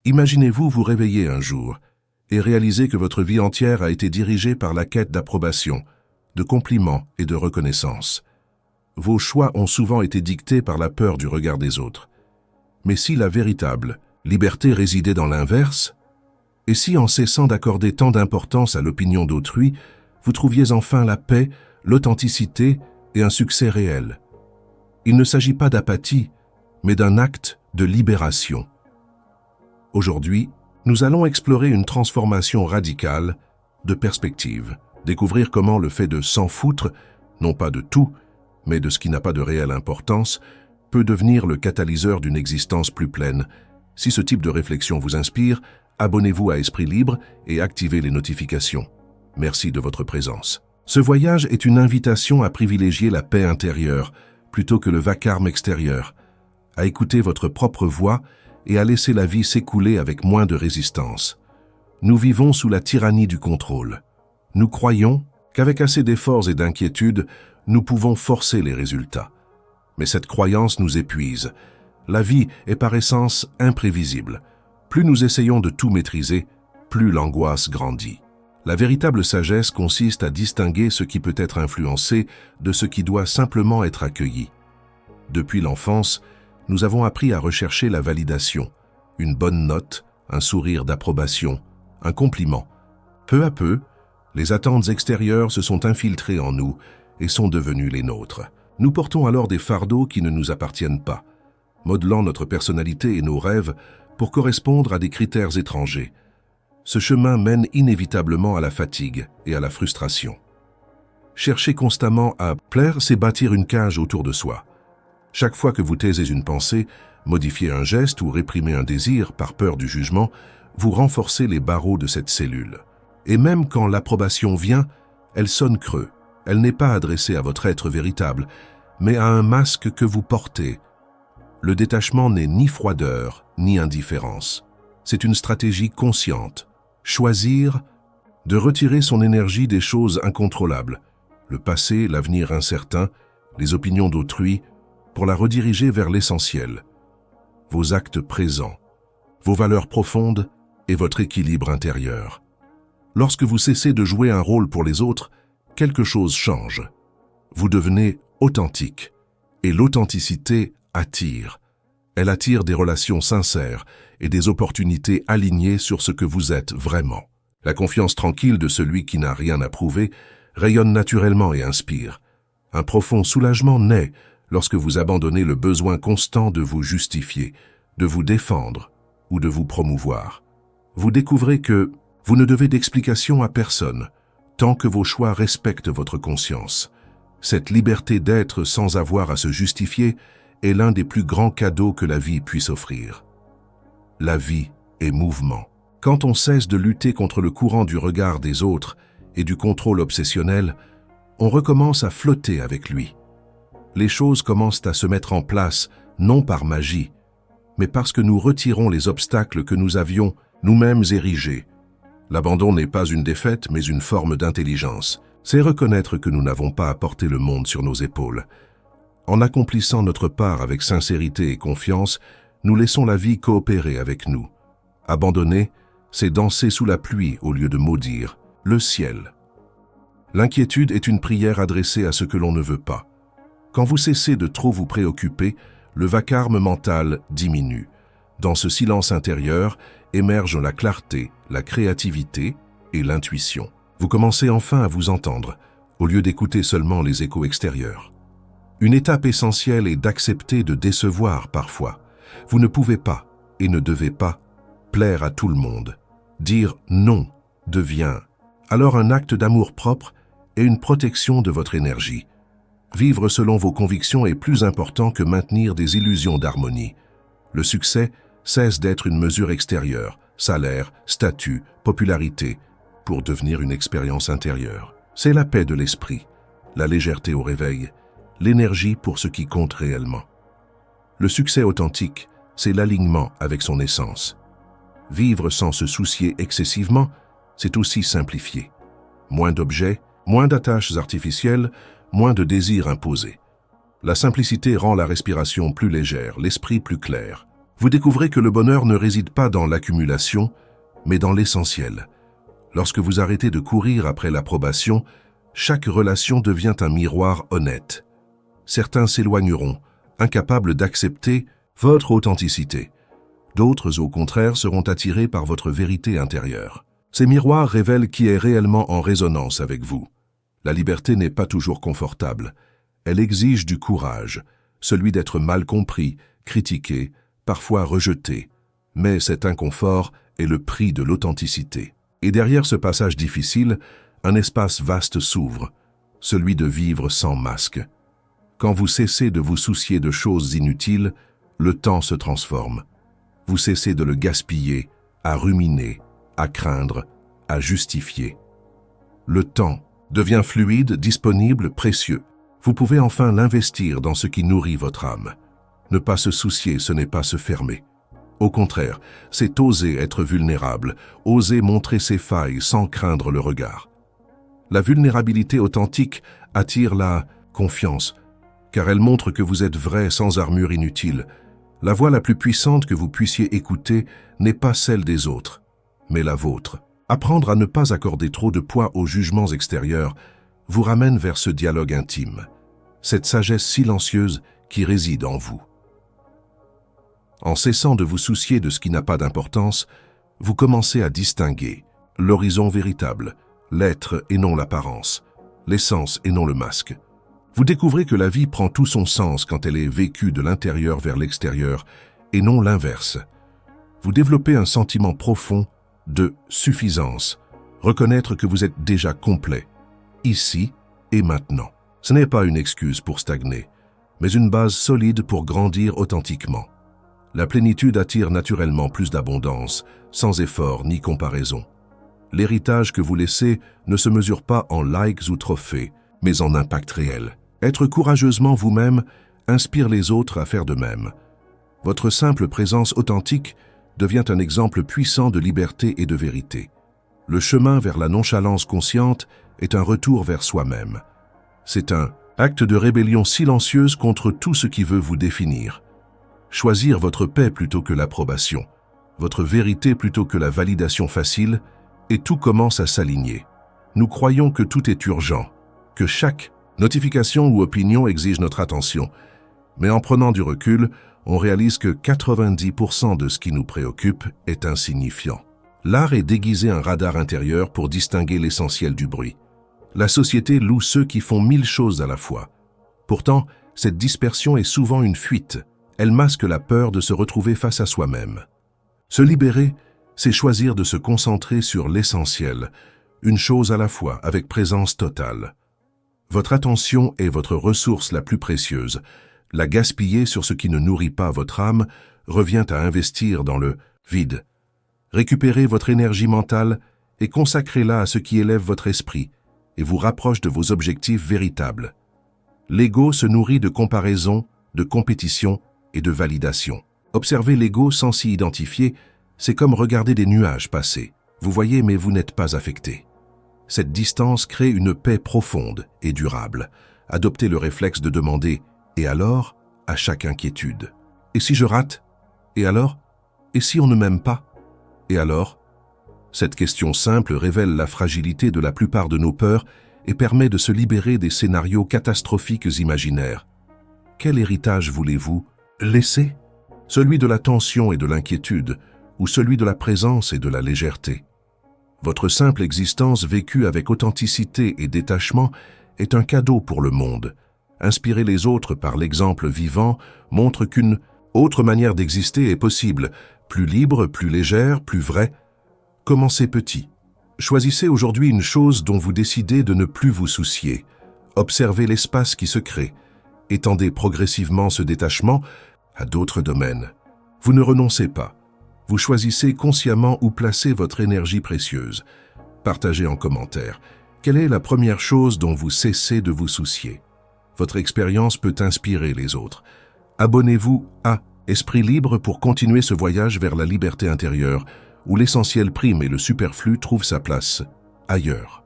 Imaginez-vous vous réveiller un jour et réaliser que votre vie entière a été dirigée par la quête d'approbation, de compliments et de reconnaissance. Vos choix ont souvent été dictés par la peur du regard des autres. Mais si la véritable liberté résidait dans l'inverse, et si en cessant d'accorder tant d'importance à l'opinion d'autrui, vous trouviez enfin la paix, l'authenticité et un succès réel? Il ne s'agit pas d'apathie, mais d'un acte de libération. Aujourd'hui, nous allons explorer une transformation radicale de perspective, découvrir comment le fait de s'en foutre, non pas de tout, mais de ce qui n'a pas de réelle importance, peut devenir le catalyseur d'une existence plus pleine. Si ce type de réflexion vous inspire, abonnez-vous à Esprit Libre et activez les notifications. Merci de votre présence. Ce voyage est une invitation à privilégier la paix intérieure plutôt que le vacarme extérieur, à écouter votre propre voix et à laisser la vie s'écouler avec moins de résistance. Nous vivons sous la tyrannie du contrôle. Nous croyons qu'avec assez d'efforts et d'inquiétudes, nous pouvons forcer les résultats. Mais cette croyance nous épuise. La vie est par essence imprévisible. Plus nous essayons de tout maîtriser, plus l'angoisse grandit. La véritable sagesse consiste à distinguer ce qui peut être influencé de ce qui doit simplement être accueilli. Depuis l'enfance, nous avons appris à rechercher la validation, une bonne note, un sourire d'approbation, un compliment. Peu à peu, les attentes extérieures se sont infiltrées en nous et sont devenues les nôtres. Nous portons alors des fardeaux qui ne nous appartiennent pas, modelant notre personnalité et nos rêves pour correspondre à des critères étrangers. Ce chemin mène inévitablement à la fatigue et à la frustration. Chercher constamment à plaire, c'est bâtir une cage autour de soi. Chaque fois que vous taisez une pensée, modifiez un geste ou réprimez un désir par peur du jugement, vous renforcez les barreaux de cette cellule. Et même quand l'approbation vient, elle sonne creux. Elle n'est pas adressée à votre être véritable, mais à un masque que vous portez. Le détachement n'est ni froideur, ni indifférence. C'est une stratégie consciente. Choisir de retirer son énergie des choses incontrôlables, le passé, l'avenir incertain, les opinions d'autrui, pour la rediriger vers l'essentiel, vos actes présents, vos valeurs profondes et votre équilibre intérieur. Lorsque vous cessez de jouer un rôle pour les autres, quelque chose change. Vous devenez authentique, et l'authenticité attire. Elle attire des relations sincères et des opportunités alignées sur ce que vous êtes vraiment. La confiance tranquille de celui qui n'a rien à prouver rayonne naturellement et inspire. Un profond soulagement naît lorsque vous abandonnez le besoin constant de vous justifier, de vous défendre ou de vous promouvoir. Vous découvrez que vous ne devez d'explication à personne, tant que vos choix respectent votre conscience. Cette liberté d'être sans avoir à se justifier est l'un des plus grands cadeaux que la vie puisse offrir. La vie est mouvement. Quand on cesse de lutter contre le courant du regard des autres et du contrôle obsessionnel, on recommence à flotter avec lui. Les choses commencent à se mettre en place, non par magie, mais parce que nous retirons les obstacles que nous avions nous-mêmes érigés. L'abandon n'est pas une défaite, mais une forme d'intelligence. C'est reconnaître que nous n'avons pas à porter le monde sur nos épaules. En accomplissant notre part avec sincérité et confiance, nous laissons la vie coopérer avec nous. Abandonner, c'est danser sous la pluie au lieu de maudire le ciel. L'inquiétude est une prière adressée à ce que l'on ne veut pas. Quand vous cessez de trop vous préoccuper, le vacarme mental diminue. Dans ce silence intérieur émergent la clarté, la créativité et l'intuition. Vous commencez enfin à vous entendre, au lieu d'écouter seulement les échos extérieurs. Une étape essentielle est d'accepter de décevoir parfois. Vous ne pouvez pas, et ne devez pas, plaire à tout le monde. Dire non devient alors un acte d'amour-propre et une protection de votre énergie. Vivre selon vos convictions est plus important que maintenir des illusions d'harmonie. Le succès cesse d'être une mesure extérieure, salaire, statut, popularité, pour devenir une expérience intérieure. C'est la paix de l'esprit, la légèreté au réveil, l'énergie pour ce qui compte réellement. Le succès authentique, c'est l'alignement avec son essence. Vivre sans se soucier excessivement, c'est aussi simplifier. Moins d'objets, moins d'attaches artificielles, moins de désirs imposés. La simplicité rend la respiration plus légère, l'esprit plus clair. Vous découvrez que le bonheur ne réside pas dans l'accumulation, mais dans l'essentiel. Lorsque vous arrêtez de courir après l'approbation, chaque relation devient un miroir honnête. Certains s'éloigneront, incapables d'accepter votre authenticité. D'autres, au contraire, seront attirés par votre vérité intérieure. Ces miroirs révèlent qui est réellement en résonance avec vous. La liberté n'est pas toujours confortable. Elle exige du courage, celui d'être mal compris, critiqué, parfois rejeté. Mais cet inconfort est le prix de l'authenticité. Et derrière ce passage difficile, un espace vaste s'ouvre, celui de vivre sans masque. Quand vous cessez de vous soucier de choses inutiles, le temps se transforme. Vous cessez de le gaspiller, à ruminer, à craindre, à justifier. Le temps devient fluide, disponible, précieux. Vous pouvez enfin l'investir dans ce qui nourrit votre âme. Ne pas se soucier, ce n'est pas se fermer. Au contraire, c'est oser être vulnérable, oser montrer ses failles sans craindre le regard. La vulnérabilité authentique attire la confiance, car elle montre que vous êtes vrai sans armure inutile. La voix la plus puissante que vous puissiez écouter n'est pas celle des autres, mais la vôtre. Apprendre à ne pas accorder trop de poids aux jugements extérieurs vous ramène vers ce dialogue intime, cette sagesse silencieuse qui réside en vous. En cessant de vous soucier de ce qui n'a pas d'importance, vous commencez à distinguer l'horizon véritable, l'être et non l'apparence, l'essence et non le masque. Vous découvrez que la vie prend tout son sens quand elle est vécue de l'intérieur vers l'extérieur et non l'inverse. Vous développez un sentiment profond de suffisance, reconnaître que vous êtes déjà complet, ici et maintenant. Ce n'est pas une excuse pour stagner, mais une base solide pour grandir authentiquement. La plénitude attire naturellement plus d'abondance, sans effort ni comparaison. L'héritage que vous laissez ne se mesure pas en likes ou trophées, mais en impact réel. Être courageusement vous-même inspire les autres à faire de même. Votre simple présence authentique devient un exemple puissant de liberté et de vérité. Le chemin vers la nonchalance consciente est un retour vers soi-même. C'est un acte de rébellion silencieuse contre tout ce qui veut vous définir. Choisir votre paix plutôt que l'approbation, votre vérité plutôt que la validation facile, et tout commence à s'aligner. Nous croyons que tout est urgent, que chaque notification ou opinion exige notre attention. Mais en prenant du recul, on réalise que 90% de ce qui nous préoccupe est insignifiant. L'art est déguisé un radar intérieur pour distinguer l'essentiel du bruit. La société loue ceux qui font 1000 choses à la fois. Pourtant, cette dispersion est souvent une fuite. Elle masque la peur de se retrouver face à soi-même. Se libérer, c'est choisir de se concentrer sur l'essentiel, une chose à la fois, avec présence totale. Votre attention est votre ressource la plus précieuse. La gaspiller sur ce qui ne nourrit pas votre âme revient à investir dans le vide. Récupérez votre énergie mentale et consacrez-la à ce qui élève votre esprit et vous rapproche de vos objectifs véritables. L'ego se nourrit de comparaison, de compétition et de validation. Observer l'ego sans s'y identifier, c'est comme regarder des nuages passer. Vous voyez, mais vous n'êtes pas affecté. Cette distance crée une paix profonde et durable. Adoptez le réflexe de demander « et alors ?» à chaque inquiétude. « Et si je rate ? Et alors ? Et si on ne m'aime pas ? Et alors ?» Cette question simple révèle la fragilité de la plupart de nos peurs et permet de se libérer des scénarios catastrophiques imaginaires. Quel héritage voulez-vous laisser ? Celui de la tension et de l'inquiétude, ou celui de la présence et de la légèreté ? Votre simple existence vécue avec authenticité et détachement est un cadeau pour le monde. Inspirer les autres par l'exemple vivant montre qu'une autre manière d'exister est possible, plus libre, plus légère, plus vraie. Commencez petit. Choisissez aujourd'hui une chose dont vous décidez de ne plus vous soucier. Observez l'espace qui se crée. Étendez progressivement ce détachement à d'autres domaines. Vous ne renoncez pas. Vous choisissez consciemment où placer votre énergie précieuse. Partagez en commentaire. Quelle est la première chose dont vous cessez de vous soucier ? Votre expérience peut inspirer les autres. Abonnez-vous à Esprit Libre pour continuer ce voyage vers la liberté intérieure, où l'essentiel prime et le superflu trouvent sa place ailleurs.